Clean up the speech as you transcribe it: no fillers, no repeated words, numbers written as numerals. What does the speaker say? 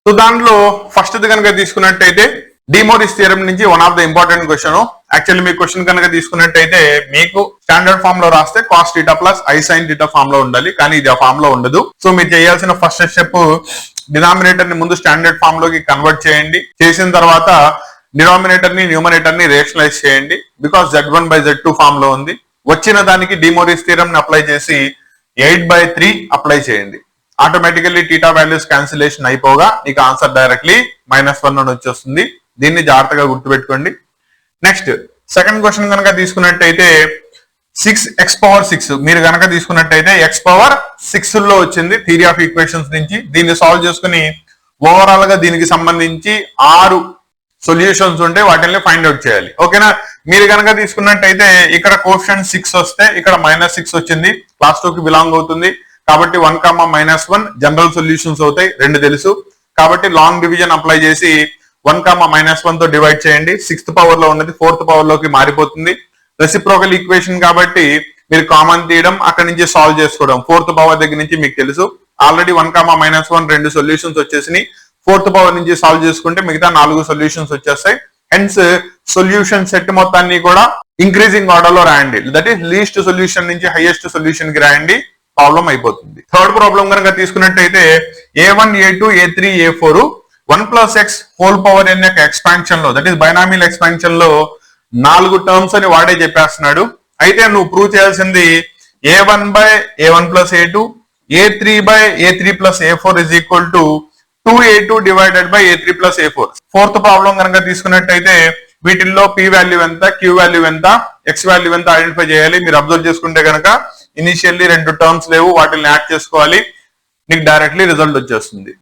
So దాంట్లో first కనుక తీసుకున్నట్టయితే డిమోరిస్ థియరం నుంచి one of the important question. Actually మీ క్వశ్చన్ కనుక తీసుకున్నట్టయితే మీకు స్టాండర్డ్ ఫామ్ లో రాస్తే cos theta plus i sine theta form లో ఉండాలి, కానీ ఇది ఆ ఫామ్ లో ఉండదు. సో మీరు చేయాల్సిన ఫస్ట్ స్టెప్ డినామినేటర్ ని ముందు స్టాండర్డ్ ఫామ్ లోకి కన్వర్ట్ చేయండి. చేసిన తర్వాత డినామినేటర్ ని న్యూమరేటర్ ని రేషనలైజ్ చేయండి, బికాస్ Z1/Z2 ఫామ్ లో ఉంది. వచ్చిన దానికి డిమోరిస్ థియరం ని అప్లై చేసి 8/3 అప్లై చేయండి. ఆటోమేటికల్లీ థీటా వాల్యూస్ క్యాన్సిలేషన్ అయిపోగా నీకు ఆన్సర్ డైరెక్ట్లీ -1 అని వచ్చేస్తుంది. దీన్ని జాగ్రత్తగా గుర్తుపెట్టుకోండి. నెక్స్ట్ సెకండ్ క్వశ్చన్ కనుక తీసుకున్నట్టయితే 6x⁶ మీరు కనుక తీసుకున్నట్టయితే x⁶ లో వచ్చింది థియరీ ఆఫ్ ఈక్వేషన్స్ నుంచి. దీన్ని సాల్వ్ చేసుకుని ఓవరాల్ గా దీనికి సంబంధించి 6 సొల్యూషన్స్ ఉంటే వాటిని ఫైండ్ అవుట్ చేయాలి. ఓకేనా? మీరు కనుక తీసుకున్నట్టయితే ఇక్కడ కోఎఫిషియంట్ 6 వస్తే ఇక్కడ -6 వచ్చింది, క్లాస్ 2 కి బిలాంగ్ అవుతుంది. కాబట్టి 1, -1 జనరల్ సొల్యూషన్స్ అవుతాయి, 2 తెలుసు. కాబట్టి లాంగ్ డివిజన్ అప్లై చేసి 1, -1 తో డివైడ్ చేయండి. 6th పవర్ లో ఉన్నది 4th పవర్ లోకి మారిపోతుంది. రెసిప్రోకల్ ఈక్వేషన్ కాబట్టి మీరు కామన్ తీయడం, అక్కడి నుంచి సాల్వ్ చేసుకోవడం. 4th పవర్ దగ్గర నుంచి మీకు తెలుసు ఆల్రెడీ 1, -1 2 సొల్యూషన్స్ వచ్చేసినాయి. 4th పవర్ నుంచి సాల్వ్ చేసుకుంటే మిగతా 4 సొల్యూషన్స్ వచ్చేస్తాయి. హెన్స్ సొల్యూషన్ సెట్ మొత్తాన్ని కూడా ఇంక్రీజింగ్ ఆర్డర్ లో రాయండి. దట్ ఈస్ లీస్ట్ సొల్యూషన్ నుంచి హైయెస్ట్ సొల్యూషన్ కి రాయండి, ప్రాబ్లం అయిపోతుంది. థర్డ్ ప్రాబ్లం కనుక తీసుకున్నట్టయితే A1, A2, A3, A4 1+x⁴n యొక్క ఎక్స్పాన్షన్ లో, దట్ ఈస్ బైనామియల్ ఎక్స్పాన్షన్ లో 4 టర్మ్స్ అని వాడే చెప్పేస్తున్నాడు. అయితే నువ్వు ప్రూవ్ చేయాల్సింది A1/A1+A2, A3/A3+A4 is equal to 2A2 divided by A3+A4. Fourth problem కనుక తీసుకున్నట్టయితే వీటిల్లో P వాల్యూ ఎంత, Q వాల్యూ ఎంత, X వాల్యూ ఎంత ఐడెంటిఫై చేయాలి. మీరు అబ్జర్వ్ చేసుకుంటే కనుక ఇనిషియల్లీ 2 టర్మ్స్ లేవు, వాటిని యాడ్ చేసుకోవాలి, నీకు డైరెక్ట్లీ రిజల్ట్ వచ్చేస్తుంది.